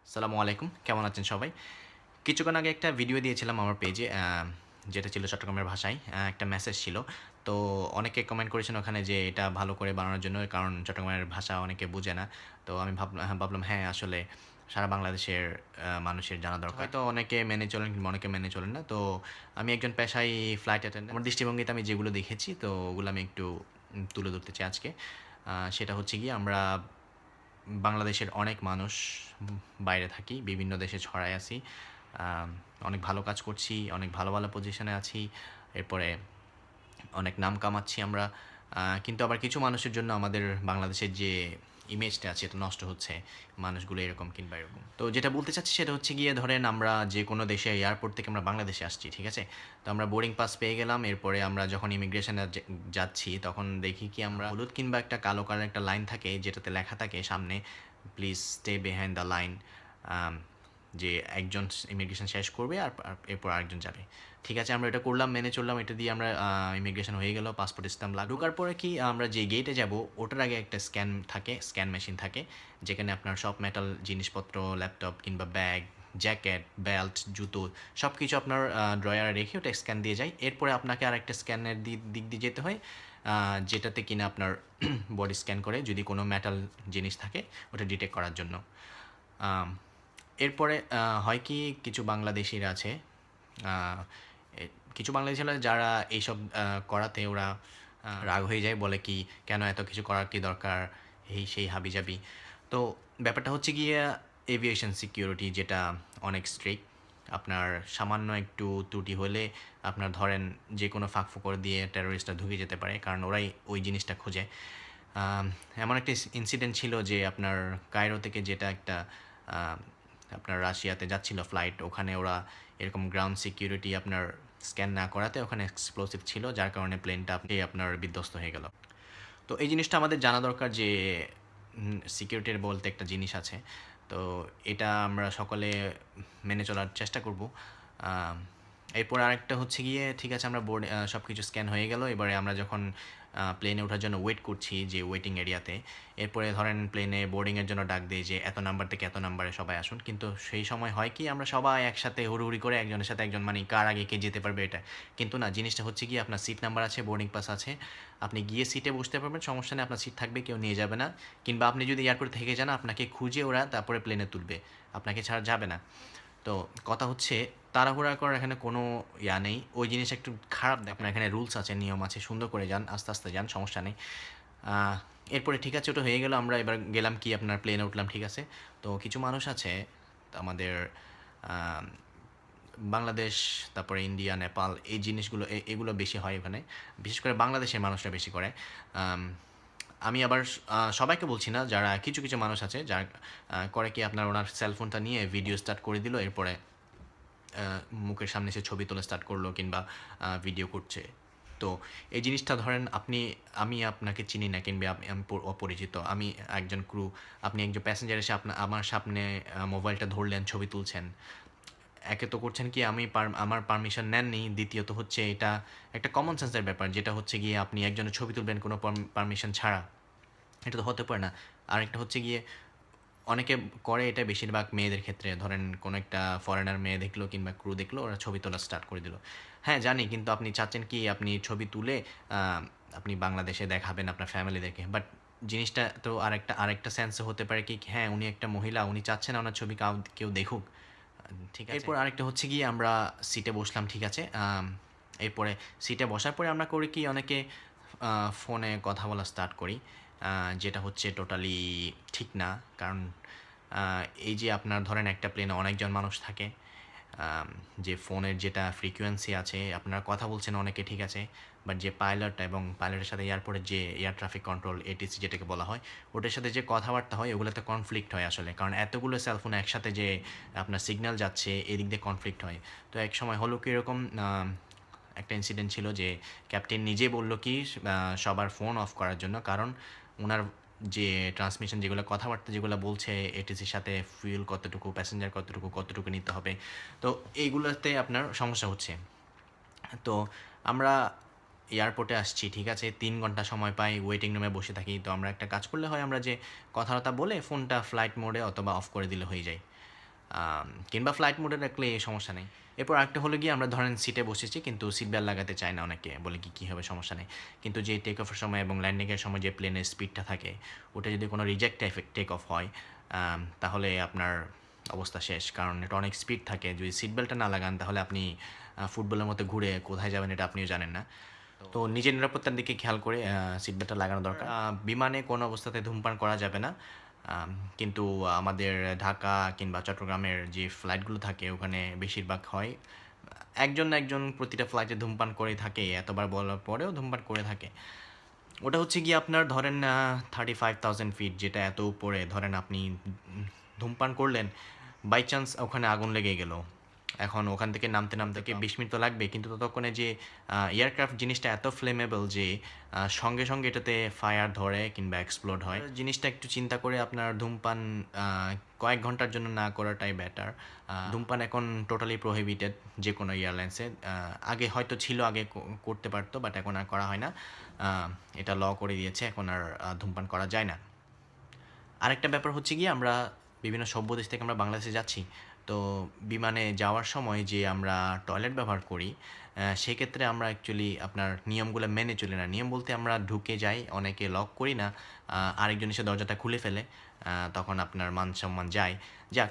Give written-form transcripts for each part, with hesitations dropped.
আসসালামু আলাইকুম, কেমন আছেন সবাই? কিছুক্ষণ আগে একটা ভিডিও দিয়েছিলাম আমার পেজে, যেটা ছিল চট্টগ্রামের ভাষায়। একটা মেসেজ ছিল। তো অনেকে কমেন্ট করেছেন ওখানে যে এটা ভালো করে বানানোর জন্য, কারণ চট্টগ্রামের ভাষা অনেকে বুঝে না। তো আমি ভাবলাম হ্যাঁ, আসলে সারা বাংলাদেশের মানুষের জানা দরকার। হয়তো অনেকে মেনে চলেন কিংবা অনেকে মেনে চলেন না। তো আমি একজন পেশায় ফ্লাইট অ্যাটেন্ডেন্ট। আমার দৃষ্টিভঙ্গিতে আমি যেগুলো দেখেছি, তো ওগুলো আমি একটু তুলে ধরতে চাই আজকে। সেটা হচ্ছে গিয়ে আমরা বাংলাদেশের অনেক মানুষ বাইরে থাকি, বিভিন্ন দেশে ছড়ায় আছি। আম অনেক ভালো কাজ করছি, অনেক ভালো, ভালো পজিশনে আছি। এরপরে অনেক নাম কামাচ্ছি আমরা। কিন্তু আবার কিছু মানুষের জন্য আমাদের বাংলাদেশের যে ইমেজটা আছে এটা নষ্ট হচ্ছে। মানুষগুলো এরকম কিংবা এরকম। তো যেটা বলতে চাচ্ছি সেটা হচ্ছে গিয়ে ধরেন আমরা যে কোনো দেশে এয়ারপোর্ট থেকে আমরা বাংলাদেশে আসছি, ঠিক আছে? তো আমরা বোর্ডিং পাস পেয়ে গেলাম। এরপরে আমরা যখন ইমিগ্রেশনে যাচ্ছি তখন দেখি কি আমরা হলুদ কিংবা একটা কালো কালারের একটা লাইন থাকে যেটাতে লেখা থাকে সামনে, "please stay behind the line." আম যে একজন ইমিগ্রেশন শেষ করবে আর এরপর আরেকজন যাবে। ঠিক আছে, আমরা এটা করলাম, মেনে চললাম। এটা দিয়ে আমরা ইমিগ্রেশন হয়ে গেল, পাসপোর্ট স্ট্যাম্প ঢোকার পরে কি আমরা যে গেটে যাব ওটার আগে একটা স্ক্যান থাকে, স্ক্যান মেশিন থাকে, যেখানে আপনার সব মেটাল জিনিসপত্র, ল্যাপটপ কিংবা ব্যাগ, জ্যাকেট, বেল্ট, জুতো সব কিছু আপনার ড্রয়ারে রেখে ওটা স্ক্যান দিয়ে যায়। এরপরে আপনাকে আরেকটা স্ক্যানের দিক দিয়ে যেতে হয়, যেটাতে কিনা আপনার বডি স্ক্যান করে যদি কোনো মেটাল জিনিস থাকে ওটা ডিটেক্ট করার জন্য। আম এরপরে হয় কি কিছু বাংলাদেশিরা আছে, আ এ কিছু বাংলাদেশিরা যারা এইসব করাতে ওরা রাগ হয়ে যায়। বলে কি, "কেন এত কিছু করার কি দরকার?" এই সেই হাবিজাবি। তো ব্যাপারটা হচ্ছে গিয়ে এভিয়েশন সিকিউরিটি যেটা অনেক স্ট্রিক্ট। আপনার সামান্য একটু ত্রুটি হলে আপনার ধরেন যেকোনো ফাঁক-ফোকর দিয়ে টেররিস্টরা ঢুকে যেতে পারে। কারণ ওরাই ওই জিনিসটা খোঁজে। আম এমন একটা ইনসিডেন্ট ছিল যে আপনার কায়রো থেকে যেটা একটা আ আপনার রাশিয়াতে যাচ্ছিল ফ্লাইট, ওখানে ওরা এরকম গ্রাউন্ড সিকিউরিটি আপনার স্ক্যান না করাতে ওখানে এক্সপ্লোসিভ ছিল, যার কারণে প্লেনটা আপনার বিধ্বস্ত হয়ে গেল। তো এই জিনিসটা আমাদের জানা দরকার যে সিকিউরিটির বলতে একটা জিনিস আছে। তো এটা আমরা সকলে মেনে চলার চেষ্টা করব। আম এরপর আরেকটা হচ্ছে গিয়ে ঠিক আছে, আমরা সব কিছু স্ক্যান হয়ে গেল। এবারে আমরা যখন প্লেনে ওঠার জন্য ওয়েট করছি যে ওয়েটিং এরিয়াতে, এরপরে ধরেন প্লেনে বোর্ডিংয়ের জন্য ডাক দেয় যে এত নাম্বার থেকে এত নাম্বারে সবাই আসুন। কিন্তু সেই সময় হয় কি আমরা সবাই একসাথে হুড়োহুড়ি করে একজনের সাথে একজন, মানে কার আগে কে যেতে পারবে এটা। কিন্তু না, জিনিসটা হচ্ছে গিয়ে আপনার সিট নাম্বার আছে, বোর্ডিং পাস আছে। আপনি গিয়ে সিটে বসতে পারবেন, সমস্যা নেই, আপনার সিট থাকবে, কেউ নিয়ে যাবে না। কিংবা আপনি যদি এয়ারপোর্টে থেকে যান আপনাকে খুঁজে ওরা তারপরে প্লেনে তুলবে, আপনাকে ছাড়া যাবে না। তো কথা হচ্ছে তাড়াহুড়া করার এখানে কোনো নেই। ওই জিনিস একটু খারাপ। আপনার এখানে রুলস আছে, নিয়ম আছে, সুন্দর করে যান, আস্তে, আস্তে যান, সমস্যা নেই। আ এরপরে ঠিক আছে, ওটা হয়ে গেল। আমরা এবার গেলাম কি আপনার প্লেনে উঠলাম, ঠিক আছে। তো কিছু মানুষ আছে আমাদের আ বাংলাদেশ, তারপরে ইন্ডিয়া, নেপাল এই জিনিসগুলো এগুলো বেশি হয় ওখানে। বিশেষ করে বাংলাদেশের মানুষরা বেশি করে। আম আমি আবার সবাইকে বলছি না, যারা কিছু, কিছু মানুষ আছে যারা করে কি আপনার ওনার সেলফোনটা নিয়ে ভিডিও স্টার্ট করে দিল। এরপরে মুখের সামনে এসে ছবি তোলা স্টার্ট করলো কিংবা ভিডিও করছে। তো এই জিনিসটা ধরেন আমি আপনাকে চিনি না কিংবা আমি অপরিচিত। আমি একজন ক্রু, আপনি একজন প্যাসেঞ্জার এসে আমার সামনে মোবাইলটা ধরলেন, ছবি তুলছেন। একে তো করছেন কি আমার পারমিশন নেননি। দ্বিতীয়ত হচ্ছে এটা একটা কমন সেন্সের ব্যাপার, যেটা হচ্ছে গিয়ে আপনি একজনের ছবি তুলবেন কোনো পারমিশন ছাড়া। এটা তো হতে পারে না। আরেকটা হচ্ছে গিয়ে অনেকে করে এটা বেশিরভাগ মেয়েদের ক্ষেত্রে। ধরেন কোনো একটা ফরেনার মেয়ে দেখলো কিংবা ক্রু দেখলো, ওরা ছবি তোলা স্টার্ট করে দিল। হ্যাঁ, জানি, কিন্তু আপনি চাচ্ছেন কি আপনি ছবি তুলে আ আপনি বাংলাদেশে দেখাবেন আপনার ফ্যামিলিদেরকে। বাট জিনিসটা তো আরেকটা সেন্সে হতে পারে কি, হ্যাঁ, উনি একটা মহিলা, উনি চাচ্ছেন না উনার ছবি কেউ দেখুক। ঠিক আছে? এরপর আরেকটা হচ্ছে গিয়ে আমরা সিটে বসলাম, ঠিক আছে? এরপরে সিটে বসার পরে আমরা করি কি অনেকে আ ফোনে কথা বলা স্টার্ট করি। যেটা হচ্ছে টোটালি ঠিক না। কারণ এই যে আপনার ধরেন একটা প্লেনে অনেকজন মানুষ থাকে। আম যে ফোনের যেটা ফ্রিকোয়েন্সি আছে, আপনারা কথা বলছেন অনেকে, ঠিক আছে। বাট যে পাইলট এবং পাইলটের সাথে এয়ারপোর্টের যে এয়ার ট্রাফিক কন্ট্রোল এটিসি যেটাকে বলা হয়, ওটার সাথে যে কথাবার্তা হয় ওগুলোতে কনফ্লিক্ট হয় আসলে। কারণ এতগুলো সেলফোন একসাথে যে আপনার সিগন্যাল যাচ্ছে, এদিক দিয়ে কনফ্লিক্ট হয়। তো একসময় হলো কি এরকম, একটা ইনসিডেন্ট ছিল যে ক্যাপ্টেন নিজে বলল কি সবার ফোন অফ করার জন্য। কারণ উনার যে ট্রান্সমিশন যেগুলো কথাবার্তা যেগুলো বলছে এটিসির সাথে, ফুয়েল কতটুকু, প্যাসেঞ্জার কতটুকু নিতে হবে। তো এইগুলোতে আপনার সমস্যা হচ্ছে। তো আমরা এয়ারপোর্টে আসছি, ঠিক আছে? ৩ ঘন্টা সময় পাই, ওয়েটিং রুমে বসে থাকি। তো আমরা একটা কাজ করলে হয়, আমরা যে কথাবার্তা বলে ফোনটা ফ্লাইট মোডে অথবা অফ করে দিলে হয়ে যায়। কিংবা ফ্লাইট মোডে রাখলে সমস্যা নেই। এরপর আরেকটা হলো গিয়ে আমরা ধরেন সিটে বসেছি কিন্তু সিট বেল্ট লাগাতে চায় না অনেকে, বলে কি কী হবে সমস্যা নেই। কিন্তু যে টেক অফের সময় এবং ল্যান্ডিংয়ের সময় যে প্লেনের স্পিডটা থাকে ওটা যদি কোনো রিজেক্ট টেক অফ হয় তাহলে আপনার অবস্থা শেষ, কারণ এটা অনেক স্পিড থাকে। যদি সিট বেল্টটা না লাগান তাহলে আপনি ফুটবলের মতো ঘুরে কোথায় যাবেন এটা আপনিও জানেন না। তো নিজের নিরাপত্তার দিকে খেয়াল করে সিট বেল্টটা লাগানো দরকার। বিমানে কোনো অবস্থাতে ধূমপান করা যাবে না, কিন্তু আমাদের ঢাকা কিংবা চট্টগ্রামের যে ফ্লাইটগুলো থাকে ওখানে বেশিরভাগ হয় একজন না একজন প্রতিটা ফ্লাইটে ধূমপান করেই থাকে, এতবার বলার পরেও ধূমপান করে থাকে। ওটা হচ্ছে গিয়ে আপনার ধরেন 35,000 ফিট, যেটা এত উপরে ধরেন আপনি ধূমপান করলেন, বাই চান্স ওখানে আগুন লেগে গেল, এখন ওখান থেকে নামতে নামতে 20 মিনিট তো লাগবে, কিন্তু ততক্ষণে যে এয়ারক্রাফট জিনিসটা এত ফ্লেমেবল যে সঙ্গে সঙ্গে এটাতে ফায়ার ধরে কিংবা এক্সপ্লোড হয়। জিনিসটা একটু চিন্তা করে আপনার ধূমপান কয়েক ঘন্টার জন্য না করাটাই বেটার। ধূমপান এখন টোটালি প্রহিবিটেড যে কোনো এয়ারলাইন্সে। আগে হয়তো ছিল, আগে করতে পারতো, বাট এখন আর করা হয় না। এটা ল করে দিয়েছে, এখন আর ধূমপান করা যায় না। আরেকটা ব্যাপার হচ্ছে গিয়ে আমরা বিভিন্ন সভ্য দেশ থেকে আমরা বাংলাদেশে যাচ্ছি, তো বিমানে যাওয়ার সময় যে আমরা টয়লেট ব্যবহার করি সেক্ষেত্রে আমরা অ্যাকচুয়ালি আপনার নিয়মগুলো মেনে চলি না। নিয়ম বলতে আমরা ঢুকে যাই, অনেকে লক করি না, আরেকজন এসে দরজাটা খুলে ফেলে, তখন আপনার মান সম্মান যায়। যাক,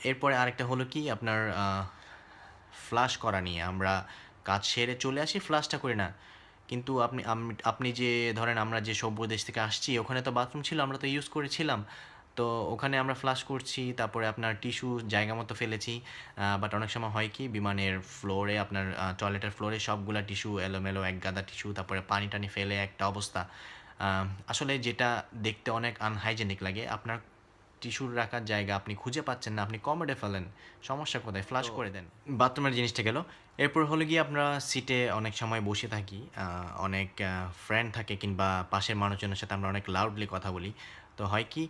এরপরে আরেকটা হলো কি আপনার ফ্লাশ করা নিয়ে। আমরা কাজ সেরে চলে আসি, ফ্লাশটা করি না। কিন্তু আপনি যে ধরেন আমরা যে সভ্য দেশ থেকে আসছি ওখানে তো বাথরুম ছিল, আমরা তো ইউজ করেছিলাম, তো ওখানে আমরা ফ্লাশ করছি, তারপরে আপনার টিস্যু জায়গা মতো ফেলেছি। বাট অনেক সময় হয় কি বিমানের ফ্লোরে আপনার টয়লেটের ফ্লোরে সবগুলা টিস্যু এলোমেলো, এক গাদা টিস্যু, তারপরে পানি টানি ফেলে একটা অবস্থা। আসলে যেটা দেখতে অনেক আনহাইজেনিক লাগে। আপনার টিস্যুর রাখার জায়গা আপনি খুঁজে পাচ্ছেন না, আপনি কমোডে ফেলেন, সমস্যা কোথায়? ফ্লাশ করে দেন। বাথরুমের জিনিসটা গেল। এরপর হলো গিয়ে আমরা সিটে অনেক সময় বসে থাকি, অনেক ফ্রেন্ড থাকে কিংবা পাশের মানুষজনের সাথে আমরা অনেক লাউডলি কথা বলি। তো হয় কি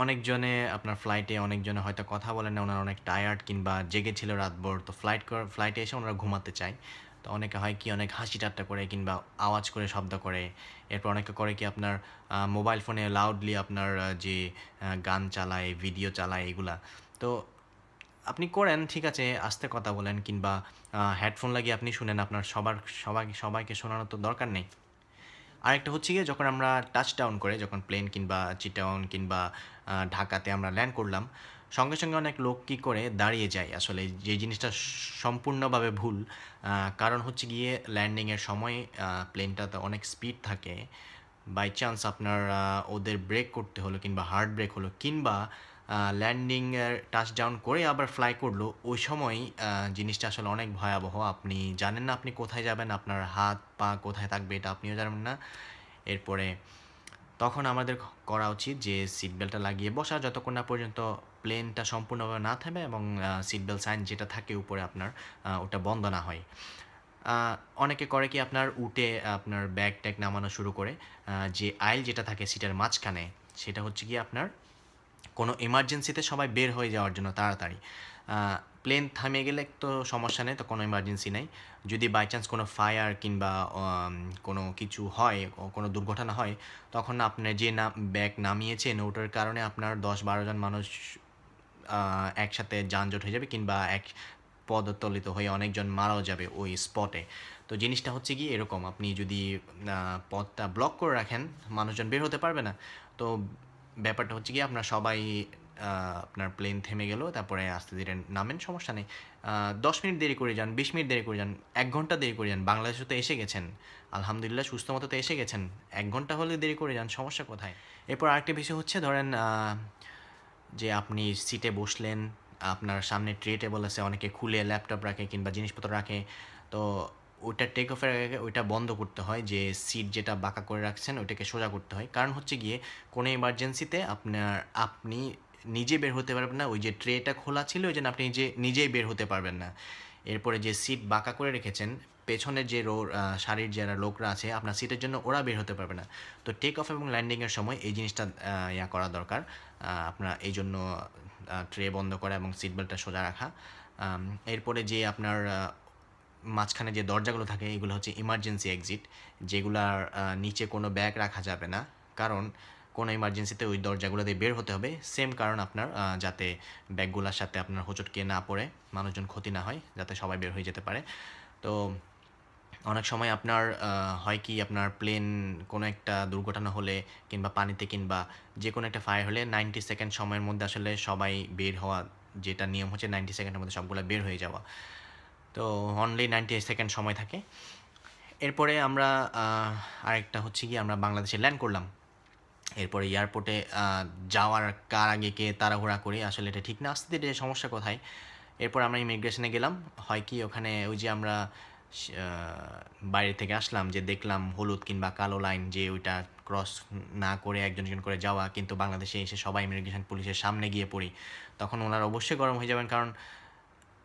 অনেকজনে আপনার ফ্লাইটে অনেকজনে হয়তো কথা বলেন না, ওনারা অনেক টায়ার্ড কিংবা জেগে ছিল রাতভর, তো ফ্লাইটে এসে ওনারা ঘুমাতে চায়। তো অনেকে হয় কি অনেক হাসি ঠাট্টা করে কিংবা আওয়াজ করে শব্দ করে। এরপর অনেকে করে কি আপনার মোবাইল ফোনে লাউডলি আপনার যে গান চালায়, ভিডিও চালায় এগুলা। তো আপনি করেন, ঠিক আছে, আস্তে কথা বলেন কিংবা হেডফোন লাগিয়ে আপনি শুনেন, আপনার সবাইকে শোনানোর তো দরকার নেই। আরেকটা হচ্ছে গিয়ে যখন আমরা টাচ ডাউন করে, যখন প্লেন কিংবা চিটাগং কিংবা ঢাকাতে আমরা ল্যান্ড করলাম, সঙ্গে সঙ্গে অনেক লোক কী করে দাঁড়িয়ে যায়। আসলে যে জিনিসটা সম্পূর্ণভাবে ভুল। কারণ হচ্ছে গিয়ে ল্যান্ডিংয়ের সময় প্লেনটাতে অনেক স্পিড থাকে, বাই চান্স আপনার ওদের ব্রেক করতে হলো কিংবা হার্ড ব্রেক হলো কিংবা ল্যান্ডিংয়ের টাচ ডাউন করে আবার ফ্লাই করলো, ওই সময় জিনিসটা আসলে অনেক ভয়াবহ। আপনি জানেন না আপনি কোথায় যাবেন, আপনার হাত পা কোথায় থাকবে এটা আপনিও জানেন না। এরপরে তখন আমাদের করা উচিত যে সিট বেল্টটা লাগিয়ে বসা, যতক্ষণ না পর্যন্ত প্লেনটা সম্পূর্ণভাবে না থামে এবং সিট বেল্ট সাইন যেটা থাকে উপরে আপনার ওটা বন্ধ না হয়। অনেকে করে কি আপনার উঠে আপনার ব্যাগ ট্যাগ নামানো শুরু করে, যে আইল যেটা থাকে সিটের মাঝখানে, সেটা হচ্ছে কি আপনার কোনো এমার্জেন্সিতে সবাই বের হয়ে যাওয়ার জন্য তাড়াতাড়ি। প্লেন থামে গেলে তো সমস্যা নেই, তো কোনো এমার্জেন্সি নেই। যদি বাই চান্স কোনো ফায়ার কিংবা কোনো কিছু হয়, কোনো দুর্ঘটনা হয়, তখন আপনার যে ব্যাগ নামিয়েছেন ওটার কারণে আপনার 10-12 জন মানুষ একসাথে যানজট হয়ে যাবে কিংবা এক পদতলিত হয়ে অনেকজন মারাও যাবে ওই স্পটে। তো জিনিসটা হচ্ছে কি এরকম, আপনি যদি পথটা ব্লক করে রাখেন মানুষজন বের হতে পারবে না। তো ব্যাপারটা হচ্ছে কি আপনার সবাই আপনার প্লেন থেমে গেল, তারপরে আস্তে ধীরে নামেন, সমস্যা নেই। 10 মিনিট দেরি করে যান, 20 মিনিট দেরি করে যান, 1 ঘন্টা দেরি করে যান, বাংলাদেশে তো এসে গেছেন, আলহামদুলিল্লাহ সুস্থ মতো তো এসে গেছেন, 1 ঘন্টা হলে দেরি করে যান, সমস্যা কোথায়? এরপর আরেকটা বিষয় হচ্ছে ধরেন যে আপনি সিটে বসলেন, আপনার সামনে ট্রে টেবল আছে, অনেকে খুলে ল্যাপটপ রাখে কিংবা জিনিসপত্র রাখে, তো ওইটা টেক অফের আগে ওইটা বন্ধ করতে হয়, যে সিট যেটা বাঁকা করে রাখছেন ওইটাকে সোজা করতে হয়। কারণ হচ্ছে গিয়ে কোনো ইমার্জেন্সিতে আপনি নিজে বের হতে পারবেন না, ওই যে ট্রেটা খোলা ছিল ওই জন্য আপনি নিজেই বের হতে পারবেন না। এরপরে যে সিট বাঁকা করে রেখেছেন, পেছনের যে সারির যারা লোকরা আছে আপনার সিটের জন্য, ওরা বের হতে পারবে না। তো টেক অফ এবং ল্যান্ডিংয়ের সময় এই জিনিসটা করা দরকার। আপনার এই জন্য ট্রে বন্ধ করা এবং সিট বেল্টটা সোজা রাখা। এরপরে যে আপনার মাঝখানে যে দরজাগুলো থাকে এগুলো হচ্ছে ইমার্জেন্সি এক্সিট, যেগুলার নিচে কোনো ব্যাগ রাখা যাবে না। কারণ কোনো ইমার্জেন্সিতে ওই দরজাগুলো দিয়ে বের হতে হবে, সেম কারণ আপনার, যাতে ব্যাগগুলোর সাথে আপনার হোঁচটকে না পড়ে মানুষজন ক্ষতি না হয়, যাতে সবাই বের হয়ে যেতে পারে। তো অনেক সময় আপনার হয় কি, আপনার প্লেন কোনো একটা দুর্ঘটনা হলে কিংবা পানিতে কিংবা যে কোনো একটা ফায়ার হলে 90 সেকেন্ড সময়ের মধ্যে আসলে সবাই বের হওয়া, যেটা নিয়ম হচ্ছে 90 সেকেন্ডের মধ্যে সবগুলো বের হয়ে যাওয়া। তো অনলি 90 সেকেন্ড সময় থাকে। এরপরে আমরা আরেকটা হচ্ছে কি, আমরা বাংলাদেশে ল্যান্ড করলাম। এরপরে এয়ারপোর্টে যাওয়ার কার আগে কে তাড়াহুড়া করি, আসলে এটা ঠিক না। আস্তে ধীরে সমস্যা কোথায়, এরপর আমরা ইমিগ্রেশনে গেলাম। হয় কি, ওখানে ওই যে আমরা বাইরে থেকে আসলাম, যে দেখলাম হলুদ কিংবা কালো লাইন, যে ওইটা ক্রস না করে একজন একজন করে যাওয়া, কিন্তু বাংলাদেশে এসে সবাই ইমিগ্রেশন পুলিশের সামনে গিয়ে পড়ি, তখন ওনারা অবশ্যই গরম হয়ে যাবেন, কারণ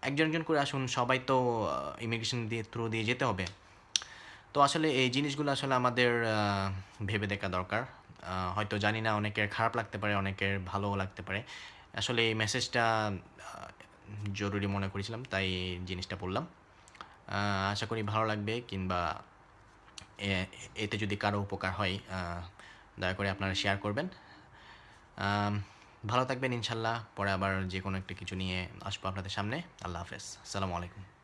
একজন একজন করে আসুন, সবাই তো ইমিগ্রেশন থ্রু দিয়ে যেতে হবে। তো আসলে এই জিনিসগুলো আসলে আমাদের ভেবে দেখা দরকার। হয়তো জানি না, অনেকের খারাপ লাগতে পারে, অনেকের ভালোও লাগতে পারে। আসলে এই মেসেজটা জরুরি মনে করেছিলাম, তাই জিনিসটা বললাম। আশা করি ভালো লাগবে, কিংবা এতে যদি কারো উপকার হয়, দয়া করে আপনারা শেয়ার করবেন। ভালো থাকবেন ইনশাল্লাহ। পরে আবার যে কোনো একটা কিছু নিয়ে আসবো আপনাদের সামনে। আল্লাহ হাফেজ, আসসালামু আলাইকুম।